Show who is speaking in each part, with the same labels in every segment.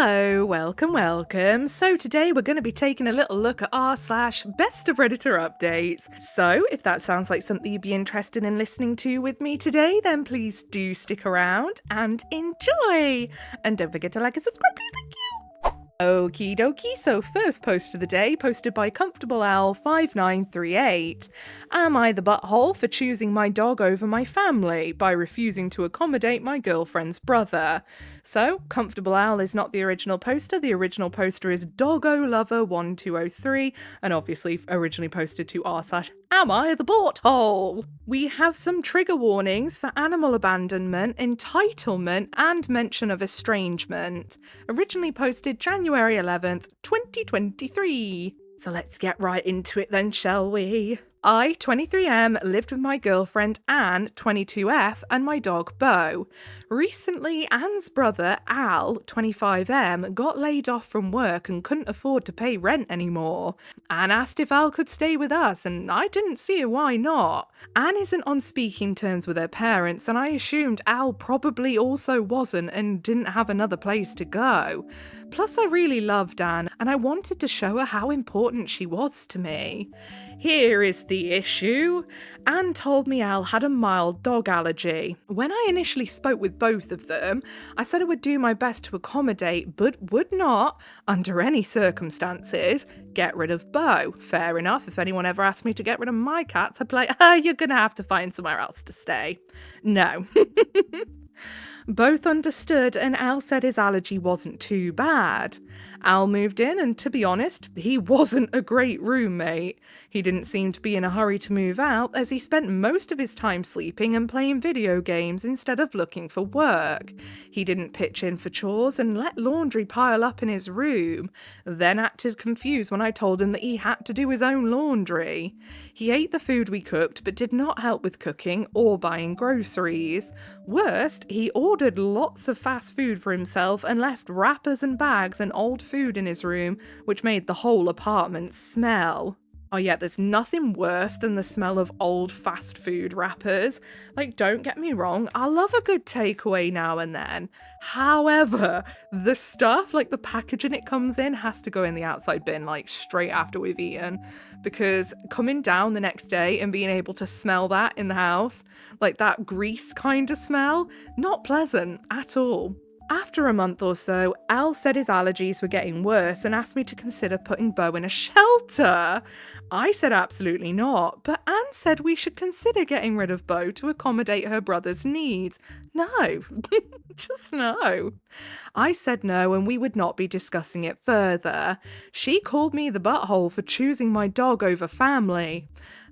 Speaker 1: Hello, welcome. So today we're going to be taking a little look at r/best of Redditor updates. So if that sounds like something you'd be interested in listening to with me today, then please do stick around and enjoy. And don't forget to like and subscribe, please. Thank you. Okie dokie, so first post of the day, posted by Comfortable Owl 5938. Am I the butthole for choosing my dog over my family by refusing to accommodate my girlfriend's brother? So, Comfortable Owl is not the original poster. The original poster is Doggo Lover 1203, and obviously originally posted to r/Am I the butthole? We have some trigger warnings for animal abandonment, entitlement, and mention of estrangement. Originally posted January 11th, 2023. So let's get right into it then, shall we? I, 23M, lived with my girlfriend Anne, 22F, and my dog Bo. Recently, Anne's brother Al, 25M, got laid off from work and couldn't afford to pay rent anymore. Anne asked if Al could stay with us, and I didn't see why not. Anne isn't on speaking terms with her parents, and I assumed Al probably also wasn't and didn't have another place to go. Plus, I really loved Anne, and I wanted to show her how important she was to me. Here is the issue. Anne told me Al had a mild dog allergy. When I initially spoke with both of them, I said I would do my best to accommodate, but would not, under any circumstances, get rid of Bo. Fair enough, if anyone ever asked me to get rid of my cats, I'd be like, you're gonna have to find somewhere else to stay. No. Both understood, and Al said his allergy wasn't too bad. Al moved in, and to be honest, he wasn't a great roommate. He didn't seem to be in a hurry to move out, as he spent most of his time sleeping and playing video games instead of looking for work. He didn't pitch in for chores and let laundry pile up in his room, then acted confused when I told him that he had to do his own laundry. He ate the food we cooked, but did not help with cooking or buying groceries. Worst, he ordered lots of fast food for himself and left wrappers and bags and old food in his room, which made the whole apartment smell. Oh yeah, there's nothing worse than the smell of old fast food wrappers. Like, don't get me wrong, I love a good takeaway now and then. However, the stuff, like the packaging it comes in, has to go in the outside bin, like straight after we've eaten. Because coming down the next day and being able to smell that in the house, like that grease kind of smell, not pleasant at all. After a month or so, Al said his allergies were getting worse and asked me to consider putting Bo in a shelter. I said absolutely not, but Anne said we should consider getting rid of Bo to accommodate her brother's needs. No, just no. I said no, and we would not be discussing it further. She called me the butthole for choosing my dog over family.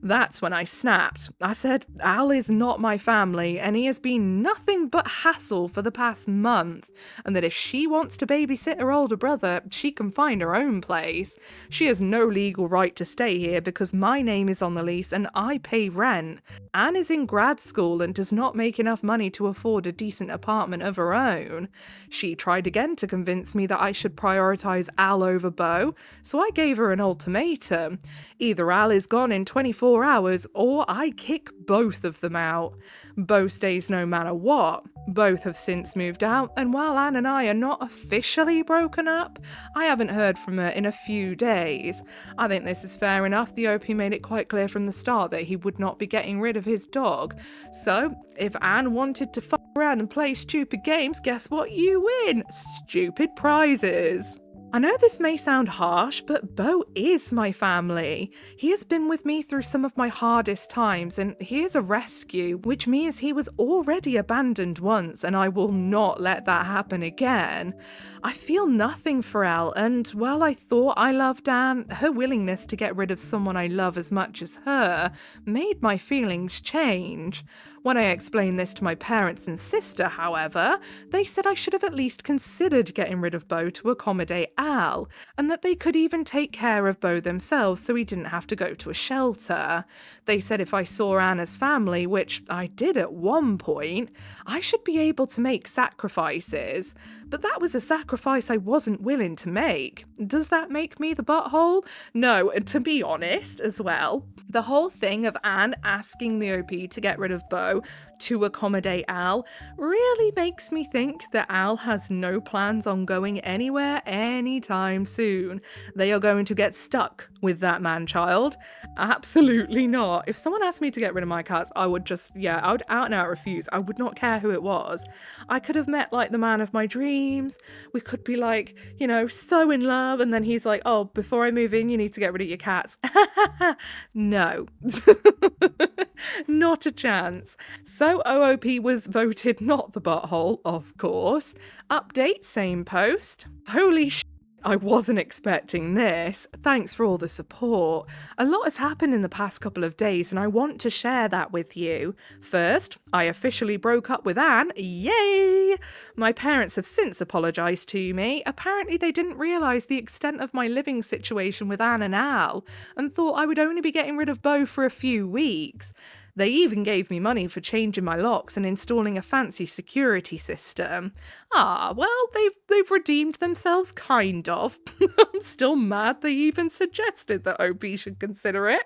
Speaker 1: That's when I snapped. I said, Al is not my family, and he has been nothing but hassle for the past month, and that if she wants to babysit her older brother, she can find her own place. She has no legal right to stay here because my name is on the lease and I pay rent. Anne is in grad school and does not make enough money to afford a decent apartment of her own. She tried again to convince me that I should prioritise Al over Bo, so I gave her an ultimatum. Either Al is gone in 24 hours or I kick both of them out. Bo stays no matter what. Both have since moved out, and while Anne and I are not officially broken up, I haven't heard from her in a few days. I think this is fair enough. The OP made it quite clear from the start that he would not be getting rid of his dog. So, if Anne wanted to fuck around and play stupid games, guess what you win? Stupid prizes. I know this may sound harsh, but Bo is my family. He has been with me through some of my hardest times, and he is a rescue, which means he was already abandoned once, and I will not let that happen again. I feel nothing for Elle, and while I thought I loved Anne, her willingness to get rid of someone I love as much as her made my feelings change. When I explained this to my parents and sister, however, they said I should have at least considered getting rid of Bo to accommodate Al, and that they could even take care of Bo themselves so he didn't have to go to a shelter. They said if I saw Anne as family, which I did at one point, I should be able to make sacrifices. but that was a sacrifice I wasn't willing to make. Does that make me the butthole? No, and to be honest as well, the whole thing of Anne asking the OP to get rid of Bo to accommodate Al really makes me think that Al has no plans on going anywhere anytime soon. They are going to get stuck with that man-child. Absolutely not. If someone asked me to get rid of my cats, I would I would out and out refuse. I would not care who it was. I could have met like the man of my dreams. We could be like, so in love, and then he's like, oh, before I move in, you need to get rid of your cats. No. Not a chance. So OOP was voted not the butthole, of course. Update, same post. Holy sh**, I wasn't expecting this. Thanks for all the support. A lot has happened in the past couple of days and I want to share that with you. First, I officially broke up with Anne. Yay! My parents have since apologised to me. Apparently they didn't realise the extent of my living situation with Anne and Al and thought I would only be getting rid of Bo for a few weeks. They even gave me money for changing my locks and installing a fancy security system. Well, they've redeemed themselves, kind of. I'm still mad they even suggested that OP should consider it.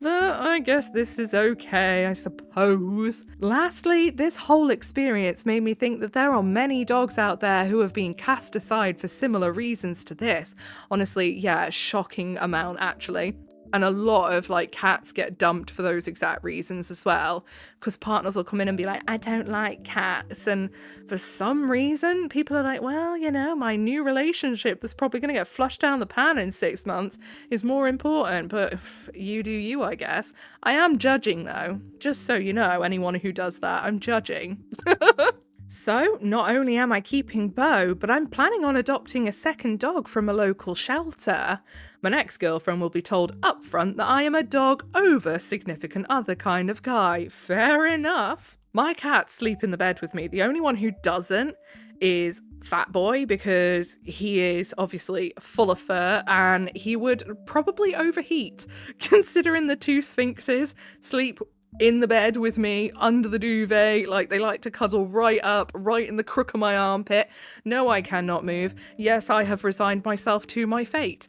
Speaker 1: But I guess this is okay, I suppose. Lastly, this whole experience made me think that there are many dogs out there who have been cast aside for similar reasons to this. Honestly, yeah, shocking amount, actually. And a lot of cats get dumped for those exact reasons as well, because partners will come in and be like, I don't like cats, and for some reason people are like, well, my new relationship that's probably going to get flushed down the pan in 6 months is more important. But you do you, I guess. I am judging though, just so you know, anyone who does that, I'm judging. So, not only am I keeping Bo, but I'm planning on adopting a second dog from a local shelter. My next girlfriend will be told up front that I am a dog over significant other kind of guy. Fair enough. My cats sleep in the bed with me. The only one who doesn't is Fat Boy, because he is obviously full of fur and he would probably overheat, considering the two sphinxes sleep in the bed with me, under the duvet, they like to cuddle right up, right in the crook of my armpit. No, I cannot move. Yes, I have resigned myself to my fate.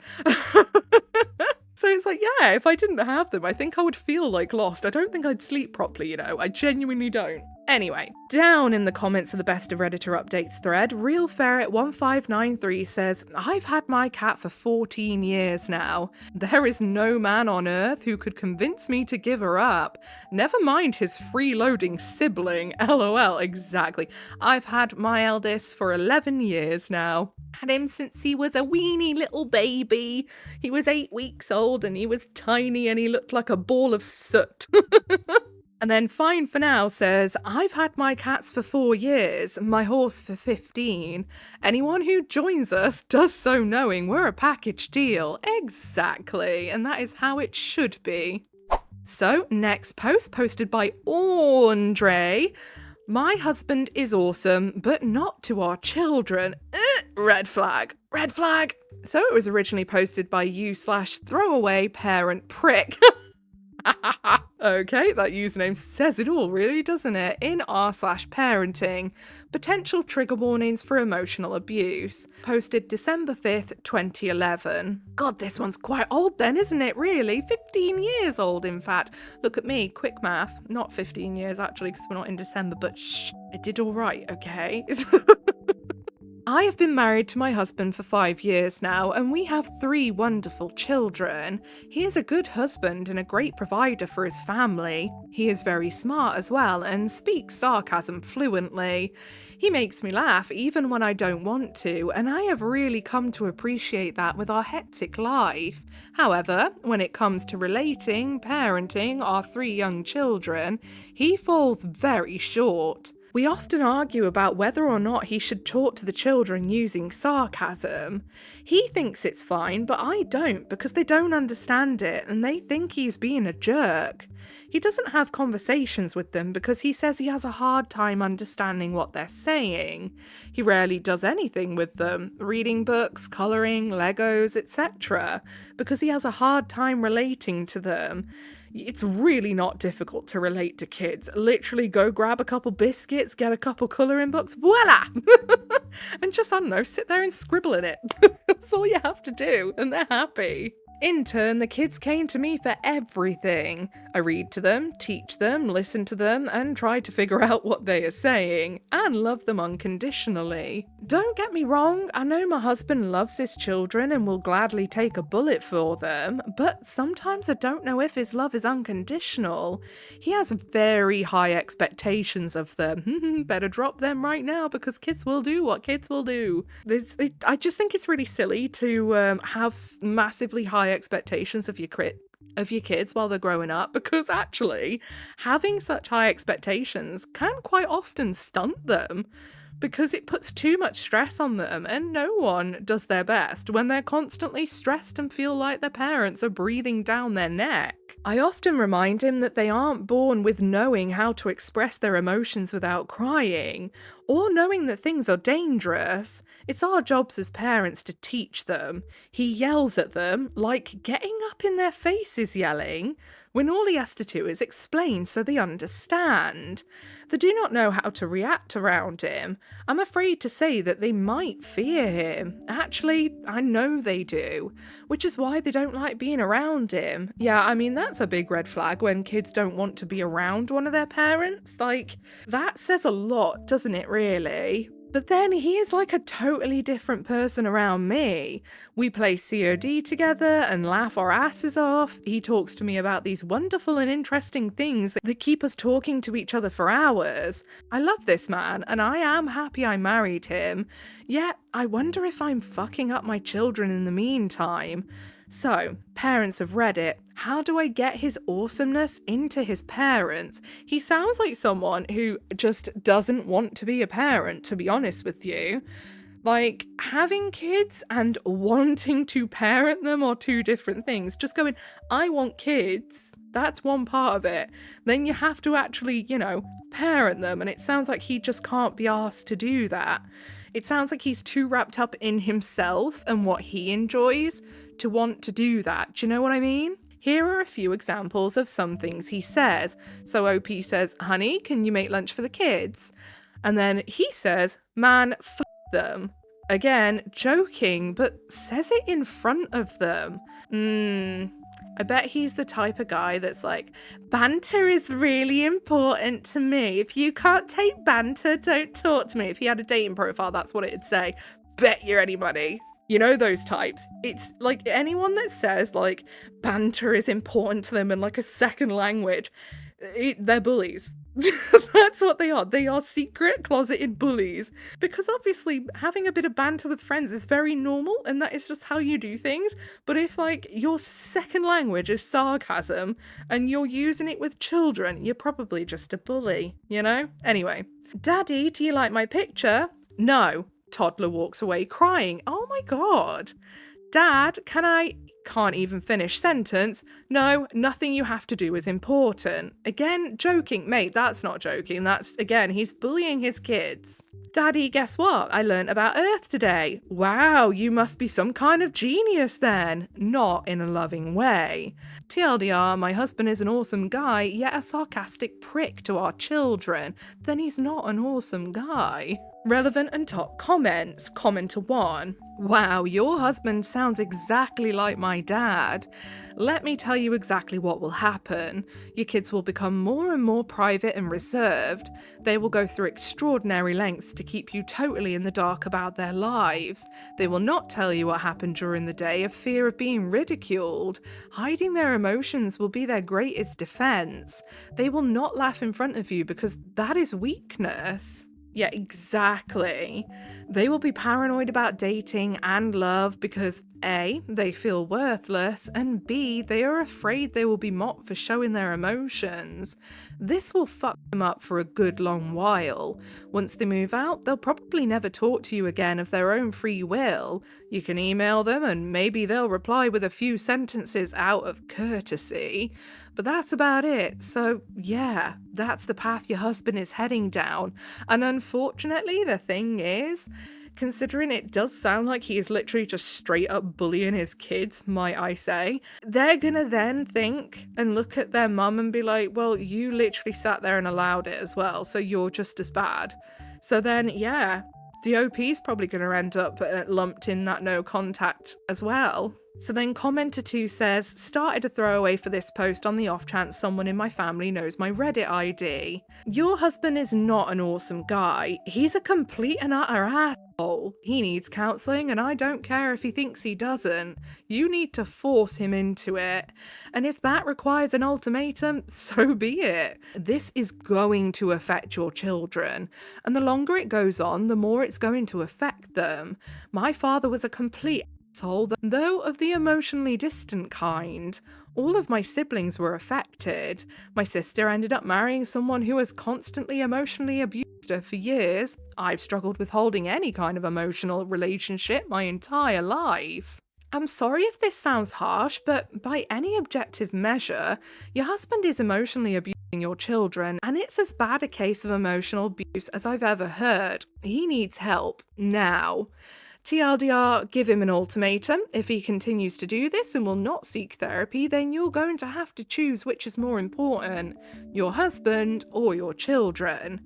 Speaker 1: So it's if I didn't have them, I think I would feel lost. I don't think I'd sleep properly, I genuinely don't. Anyway, down in the comments of the Best of Redditor Updates thread, Real Ferret 1593 says, I've had my cat for 14 years now. There is no man on earth who could convince me to give her up. Never mind his freeloading sibling. LOL, exactly. I've had my eldest for 11 years now. Had him since he was a weeny little baby. He was 8 weeks old and he was tiny and he looked like a ball of soot. And then Fine For Now says, I've had my cats for 4 years, my horse for 15. Anyone who joins us does so knowing we're a package deal. Exactly, and that is how it should be. So, next post posted by Andre. My husband is awesome, but not to our children. Red flag. Red flag. So it was originally posted by you/throwaway parent prick. Okay, that username says it all, really, doesn't it? In r/parenting, potential trigger warnings for emotional abuse. Posted December 5th, 2011. God, this one's quite old then, isn't it, really? 15 years old, in fact. Look at me, quick math. Not 15 years, actually, because we're not in December, but shh, I did all right, okay? I have been married to my husband for 5 years now, and we have 3 wonderful children. He is a good husband and a great provider for his family. He is very smart as well and speaks sarcasm fluently. He makes me laugh even when I don't want to, and I have really come to appreciate that with our hectic life. However, when it comes to relating, parenting our 3 young children, he falls very short. We often argue about whether or not he should talk to the children using sarcasm. He thinks it's fine, but I don't, because they don't understand it and they think he's being a jerk. He doesn't have conversations with them because he says he has a hard time understanding what they're saying. He rarely does anything with them, reading books, colouring, Legos, etc., because he has a hard time relating to them. It's really not difficult to relate to kids. Literally go grab a couple biscuits, get a couple colouring books, voila! and just, I don't know, sit there and scribble in it. That's all you have to do, and they're happy. In turn, the kids came to me for everything. I read to them, teach them, listen to them, and try to figure out what they are saying, and love them unconditionally. Don't get me wrong, I know my husband loves his children and will gladly take a bullet for them, but sometimes I don't know if his love is unconditional. He has very high expectations of them. Better drop them right now because kids will do what kids will do. I just think it's really silly to have massively high expectations of your kids while they're growing up, because actually having such high expectations can quite often stunt them, because it puts too much stress on them, and no one does their best when they're constantly stressed and feel like their parents are breathing down their neck. I often remind him that they aren't born with knowing how to express their emotions without crying, or knowing that things are dangerous. It's our jobs as parents to teach them. He yells at them, like getting up in their faces yelling, when all he has to do is explain so they understand. They do not know how to react around him. I'm afraid to say that they might fear him. Actually, I know they do, which is why they don't like being around him. Yeah, I mean, that's a big red flag when kids don't want to be around one of their parents. Like, that says a lot, doesn't it, really? But then he is like a totally different person around me. We play COD together and laugh our asses off. He talks to me about these wonderful and interesting things that keep us talking to each other for hours. I love this man, and I am happy I married him. Yet, I wonder if I'm fucking up my children in the meantime. So, parents of Reddit, how do I get his awesomeness into his parents? He sounds like someone who just doesn't want to be a parent, to be honest with you. Like, having kids and wanting to parent them are two different things. Just going, I want kids, that's one part of it. Then you have to actually, parent them, and it sounds like he just can't be asked to do that. It sounds like he's too wrapped up in himself and what he enjoys to want to do that. Do you know what I mean? Here are a few examples of some things he says. So OP says, honey, can you make lunch for the kids? And then he says, man, f them. Again, joking, but says it in front of them. I bet he's the type of guy that's like, banter is really important to me. If you can't take banter, don't talk to me. If he had a dating profile, that's what it'd say. Bet you any money. You know those types. It's like anyone that says like banter is important to them in like a second language, they're bullies. That's what they are. They are secret closeted bullies, because obviously having a bit of banter with friends is very normal and that is just how you do things. But if like your second language is sarcasm and you're using it with children, you're probably just a bully, Anyway, Daddy, do you like my picture? No. Toddler walks away crying. Oh my god. Dad, can't even finish sentence. No, nothing you have to do is important. Again, joking. Mate, that's not joking. He's bullying his kids. Daddy, guess what? I learnt about Earth today. Wow, you must be some kind of genius then. Not in a loving way. TLDR, my husband is an awesome guy, yet a sarcastic prick to our children. Then he's not an awesome guy. Relevant and top comments. Commenter 1. Wow, your husband sounds exactly like my dad. Let me tell you exactly what will happen. Your kids will become more and more private and reserved. They will go through extraordinary lengths to keep you totally in the dark about their lives. They will not tell you what happened during the day of fear of being ridiculed. Hiding their emotions will be their greatest defense. They will not laugh in front of you because that is weakness. Yeah, exactly. They will be paranoid about dating and love because A, they feel worthless, and B, they are afraid they will be mocked for showing their emotions. This will fuck them up for a good long while. Once they move out, they'll probably never talk to you again of their own free will. You can email them and maybe they'll reply with a few sentences out of courtesy. But that's about it. So yeah, that's the path your husband is heading down. And unfortunately, the thing is, considering it does sound like he is literally just straight up bullying his kids, might I say, they're gonna then think and look at their mum and be like, well, you literally sat there and allowed it as well, so you're just as bad. So then, yeah, The OP's probably going to end up lumped in that no contact as well. So then commenter 2 says, started a throwaway for this post on the off chance someone in my family knows my Reddit ID. Your husband is not an awesome guy. He's a complete and utter asshole. He needs counselling and I don't care if he thinks he doesn't. You need to force him into it. And if that requires an ultimatum, so be it. This is going to affect your children. And the longer it goes on, the more it's going to affect them. My father was a complete though of the emotionally distant kind. All of my siblings were affected. My sister ended up marrying someone who has constantly emotionally abused her for years. I've struggled with holding any kind of emotional relationship my entire life. I'm sorry if this sounds harsh, but by any objective measure, your husband is emotionally abusing your children, and it's as bad a case of emotional abuse as I've ever heard. He needs help now. TLDR, give him an ultimatum. If he continues to do this and will not seek therapy, then you're going to have to choose which is more important, your husband or your children.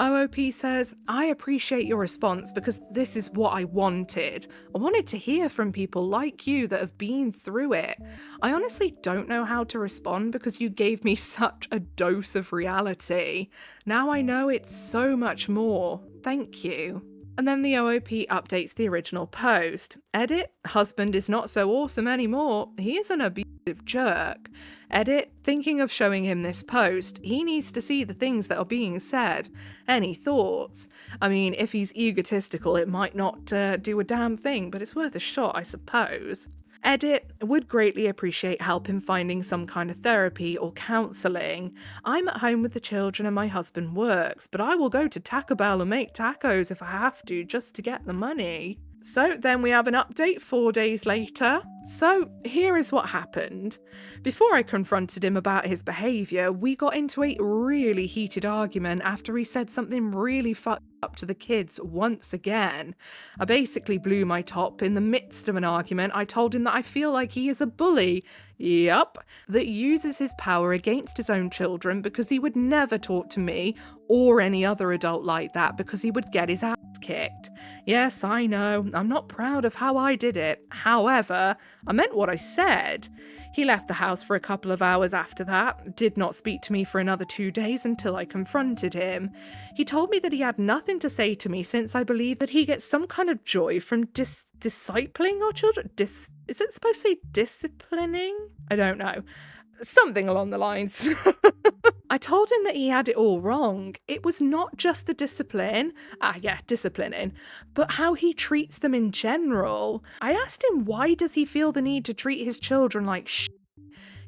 Speaker 1: OOP says, I appreciate your response because this is what I wanted. I wanted to hear from people like you that have been through it. I honestly don't know how to respond because you gave me such a dose of reality. Now I know it's so much more. Thank you. And then the OOP updates the original post. Edit, husband is not so awesome anymore. He is an abusive jerk. Edit, thinking of showing him this post. He needs to see the things that are being said. Any thoughts? I mean, if he's egotistical, it might not do a damn thing, but it's worth a shot, I suppose. Edit, would greatly appreciate help in finding some kind of therapy or counselling. I'm at home with the children and my husband works, but I will go to Taco Bell and make tacos if I have to just to get the money. So then we have an update 4 days later. So here is what happened. Before I confronted him about his behaviour, we got into a really heated argument after he said something really fucked up to the kids once again. I basically blew my top in the midst of an argument. I told him that I feel like he is a bully. Yup, that uses his power against his own children because he would never talk to me or any other adult like that because he would get his ass kicked. Yes, I know, I'm not proud of how I did it. However, I meant what I said. He left the house for a couple of hours after that, did not speak to me for another 2 days until I confronted him. He told me that he had nothing to say to me since I believe that he gets some kind of joy from discipling our children. Is it supposed to say disciplining? I don't know. Something along the lines. I told him that he had it all wrong. It was not just the disciplining, but how he treats them in general. I asked him why does he feel the need to treat his children like shit.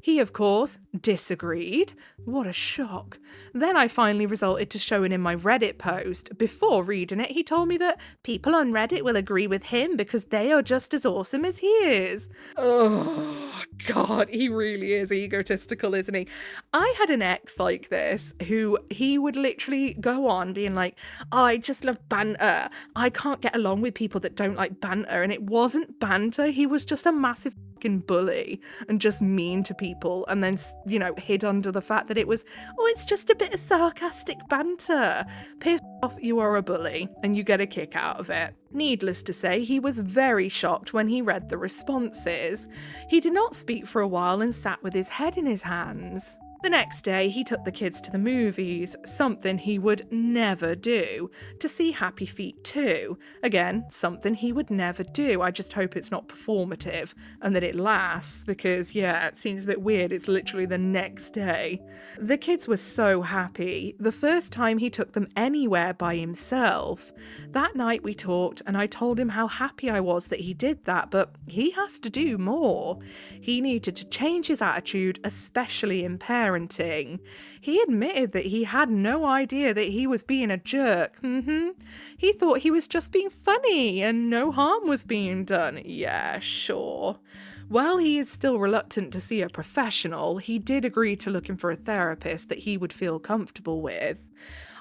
Speaker 1: He, of course, disagreed. What a shock. Then I finally resorted to showing him my Reddit post. Before reading it, he told me that people on Reddit will agree with him because they are just as awesome as he is. Oh, God, he really is egotistical, isn't he? I had an ex like this who he would literally go on being like, oh, I just love banter. I can't get along with people that don't like banter. And it wasn't banter. He was just a massive fucking bully and just mean to people, and then, you know, hid under the fact that it was, oh, it's just a bit of sarcastic banter. Piss off, you are a bully, and you get a kick out of it. Needless to say, he was very shocked when he read the responses. He did not speak for a while and sat with his head in his hands. The next day, he took the kids to the movies, something he would never do, to see Happy Feet 2. Again, something he would never do. I just hope it's not performative and that it lasts because, yeah, it seems a bit weird. It's literally the next day. The kids were so happy. The first time he took them anywhere by himself. That night we talked and I told him how happy I was that he did that, but he has to do more. He needed to change his attitude, especially in parenting. He admitted that he had no idea that he was being a jerk. He thought he was just being funny and no harm was being done. Yeah, sure. While he is still reluctant to see a professional, he did agree to looking for a therapist that he would feel comfortable with.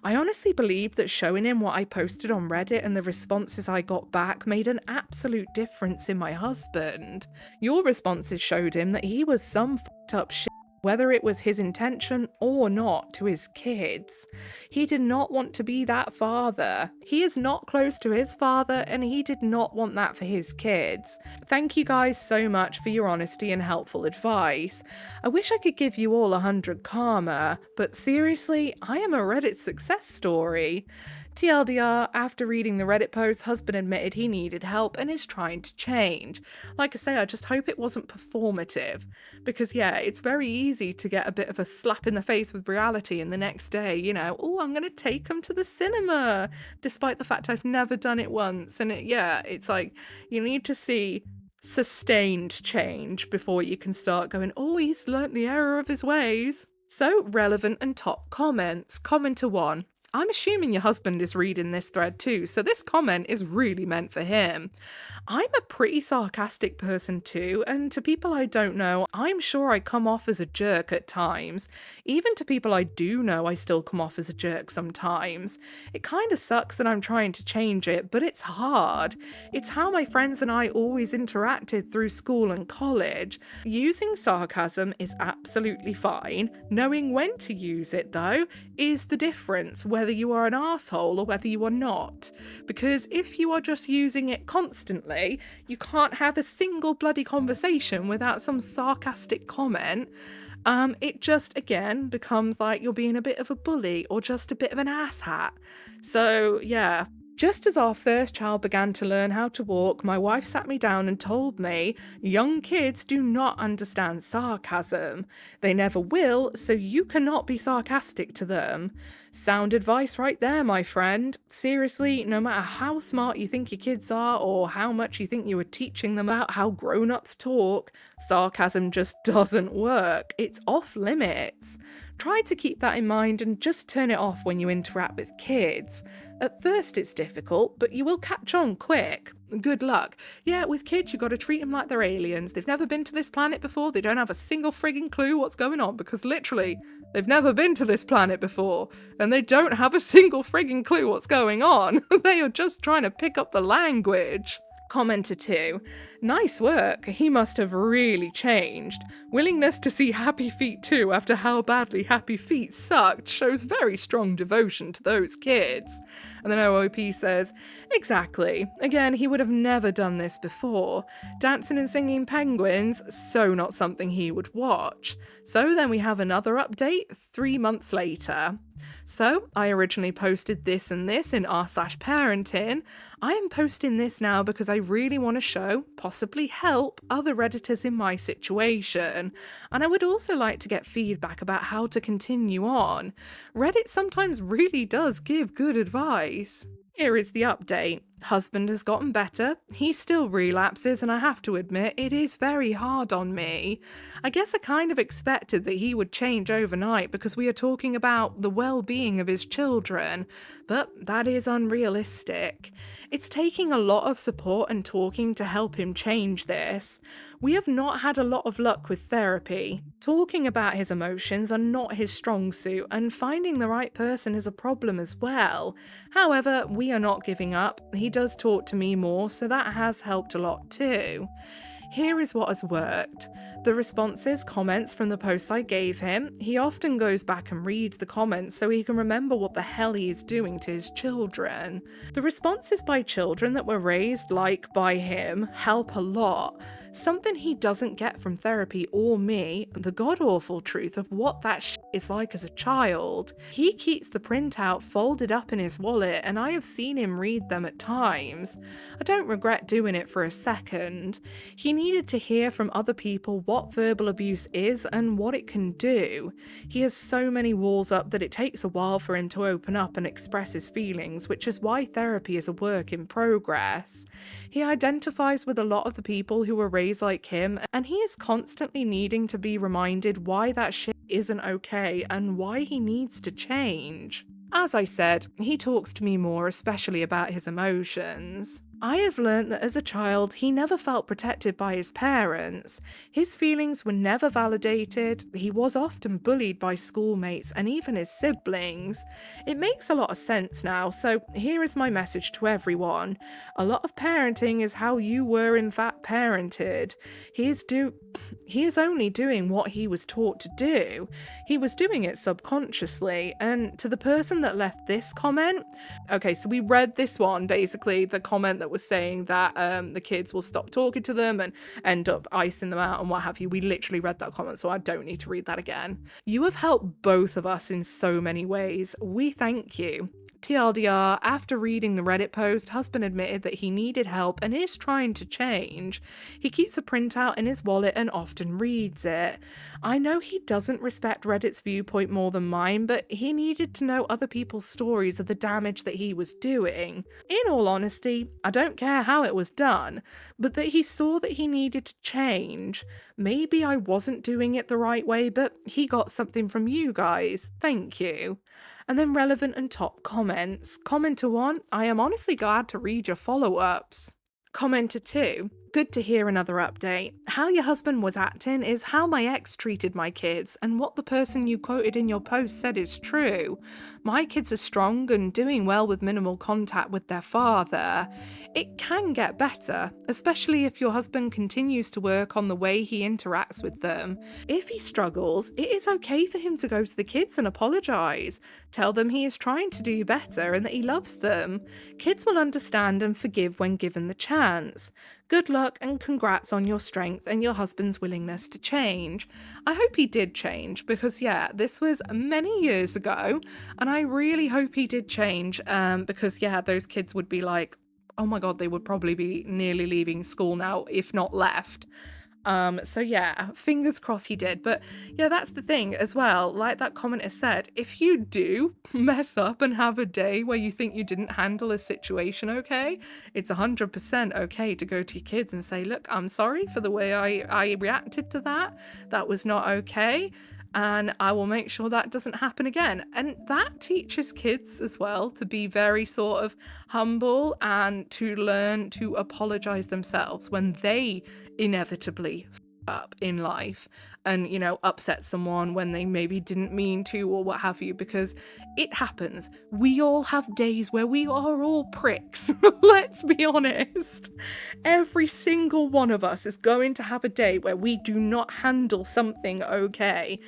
Speaker 1: I honestly believe that showing him what I posted on Reddit and the responses I got back made an absolute difference in my husband. Your responses showed him that he was some fucked up shit whether it was his intention or not, to his kids. He did not want to be that father. He is not close to his father, and he did not want that for his kids. Thank you guys so much for your honesty and helpful advice. I wish I could give you all 100 karma, but seriously, I am a Reddit success story. TLDR, after reading the Reddit post, husband admitted he needed help and is trying to change. Like I say, I just hope it wasn't performative. Because yeah, it's very easy to get a bit of a slap in the face with reality and the next day, oh, I'm going to take him to the cinema, despite the fact I've never done it once. And it's like, you need to see sustained change before you can start going, oh, he's learnt the error of his ways. So, relevant and top comments. Commenter 1. I'm assuming your husband is reading this thread too, so this comment is really meant for him. I'm a pretty sarcastic person too, and to people I don't know, I'm sure I come off as a jerk at times. Even to people I do know, I still come off as a jerk sometimes. It kind of sucks that I'm trying to change it, but it's hard. It's how my friends and I always interacted through school and college. Using sarcasm is absolutely fine. Knowing when to use it, though, is the difference, whether you are an arsehole or whether you are not. Because if you are just using it constantly, you can't have a single bloody conversation without some sarcastic comment. It just, again, becomes like you're being a bit of a bully or just a bit of an asshat. So, yeah. Just as our first child began to learn how to walk, my wife sat me down and told me, young kids do not understand sarcasm. They never will, so you cannot be sarcastic to them. Sound advice right there, my friend. Seriously, no matter how smart you think your kids are or how much you think you are teaching them about how grown-ups talk, sarcasm just doesn't work. It's off limits. Try to keep that in mind and just turn it off when you interact with kids. At first it's difficult, but you will catch on quick. Good luck. Yeah, with kids you gotta treat them like they're aliens. They've never been to this planet before, they don't have a single frigging clue what's going on, because literally, they've never been to this planet before, and they don't have a single frigging clue what's going on. They are just trying to pick up the language. Commenter 2. Nice work. He must have really changed. Willingness to see Happy Feet 2 after how badly Happy Feet sucked shows very strong devotion to those kids. And then OOP says, exactly. Again, he would have never done this before. Dancing and singing penguins, so not something he would watch. So then we have another update 3 months later. So, I originally posted this and this in r/parenting. I am posting this now because I really want to show, possibly help, other Redditors in my situation. And I would also like to get feedback about how to continue on. Reddit sometimes really does give good advice. Here is the update. Husband has gotten better. He still relapses, and I have to admit, it is very hard on me. I guess I kind of expected that he would change overnight because we are talking about the well-being of his children, but that is unrealistic. It's taking a lot of support and talking to help him change this. We have not had a lot of luck with therapy. Talking about his emotions are not his strong suit, and finding the right person is a problem as well. However, we are not giving up. He does talk to me more, so that has helped a lot too. Here is what has worked. The responses, comments from the posts I gave him, he often goes back and reads the comments so he can remember what the hell he is doing to his children. The responses by children that were raised by him help a lot. Something he doesn't get from therapy or me, the god-awful truth of what that shit is like as a child. He keeps the printout folded up in his wallet, and I have seen him read them at times. I don't regret doing it for a second. He needed to hear from other people what verbal abuse is and what it can do. He has so many walls up that it takes a while for him to open up and express his feelings, which is why therapy is a work in progress. He identifies with a lot of the people who were raised like him, and he is constantly needing to be reminded why that shit isn't okay and why he needs to change. As I said, he talks to me more, especially about his emotions. I have learned that as a child, he never felt protected by his parents. His feelings were never validated. He was often bullied by schoolmates and even his siblings. It makes a lot of sense now, so here is my message to everyone. A lot of parenting is how you were in fact parented. He is only doing what he was taught to do. He was doing it subconsciously. And to the person that left this comment, okay, so we read this one, basically the comment that was saying that the kids will stop talking to them and end up icing them out and what have you. We literally read that comment, so I don't need to read that again. You have helped both of us in so many ways. We thank you. TLDR, after reading the Reddit post, husband admitted that he needed help and is trying to change. He keeps a printout in his wallet and often reads it. I know he doesn't respect Reddit's viewpoint more than mine, but he needed to know other people's stories of the damage that he was doing. In all honesty, I don't care how it was done, but that he saw that he needed to change. Maybe I wasn't doing it the right way, but he got something from you guys. Thank you. And then relevant and top comments. Commenter 1, I am honestly glad to read your follow-ups. Commenter 2, good to hear another update. How your husband was acting is how my ex treated my kids, and what the person you quoted in your post said is true. My kids are strong and doing well with minimal contact with their father. It can get better, especially if your husband continues to work on the way he interacts with them. If he struggles, it is okay for him to go to the kids and apologise. Tell them he is trying to do better and that he loves them. Kids will understand and forgive when given the chance. Good luck and congrats on your strength and your husband's willingness to change. I hope he did change because, yeah, this was many years ago and I really hope he did change because, yeah, those kids would be like, oh my God, they would probably be nearly leaving school now, if not left. So yeah, fingers crossed he did. But yeah, that's the thing as well. Like that commenter said, if you do mess up and have a day where you think you didn't handle a situation okay, it's 100% okay to go to your kids and say, look, I'm sorry for the way I reacted to that. That was not okay. And I will make sure that doesn't happen again. And that teaches kids as well to be very sort of humble and to learn to apologize themselves when they inevitably up in life and, you know, upset someone when they maybe didn't mean to or what have you, because it happens. We all have days where we are all pricks. Let's be honest. Every single one of us is going to have a day where we do not handle something okay.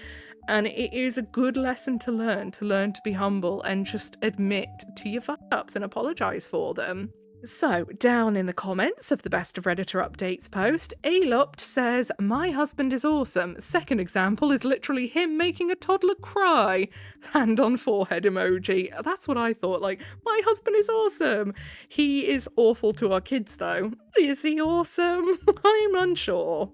Speaker 1: And it is a good lesson to learn to be humble and just admit to your fuck-ups and apologise for them. So, down in the comments of the Best of Redditor Updates post, Alopt says, my husband is awesome. Second example is literally him making a toddler cry. Hand on forehead emoji. That's what I thought, like, my husband is awesome. He is awful to our kids though. Is he awesome? I'm unsure.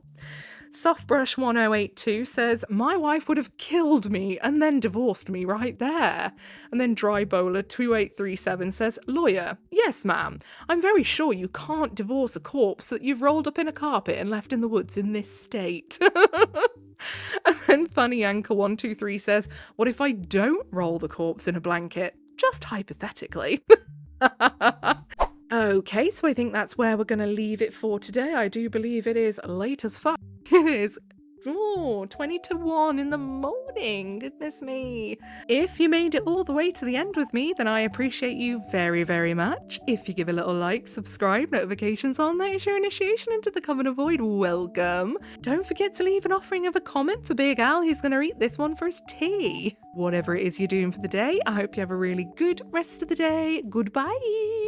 Speaker 1: Softbrush1082 says, my wife would have killed me and then divorced me right there. And then Drybowler2837 says, lawyer, yes ma'am, I'm very sure you can't divorce a corpse that you've rolled up in a carpet and left in the woods in this state. And then Funny Anchor 123 says, what if I don't roll the corpse in a blanket? Just hypothetically. Okay, so I think that's where we're going to leave it for today. I do believe it is late as fuck. It is 20 to 1 in the morning. Goodness me. If you made it all the way to the end with me, then I appreciate you very, very much. If you give a little like, subscribe, notifications on, that is your initiation into the Common Avoid. Welcome. Don't forget to leave an offering of a comment for Big Al. He's going to eat this one for his tea. Whatever it is you're doing for the day, I hope you have a really good rest of the day. Goodbye.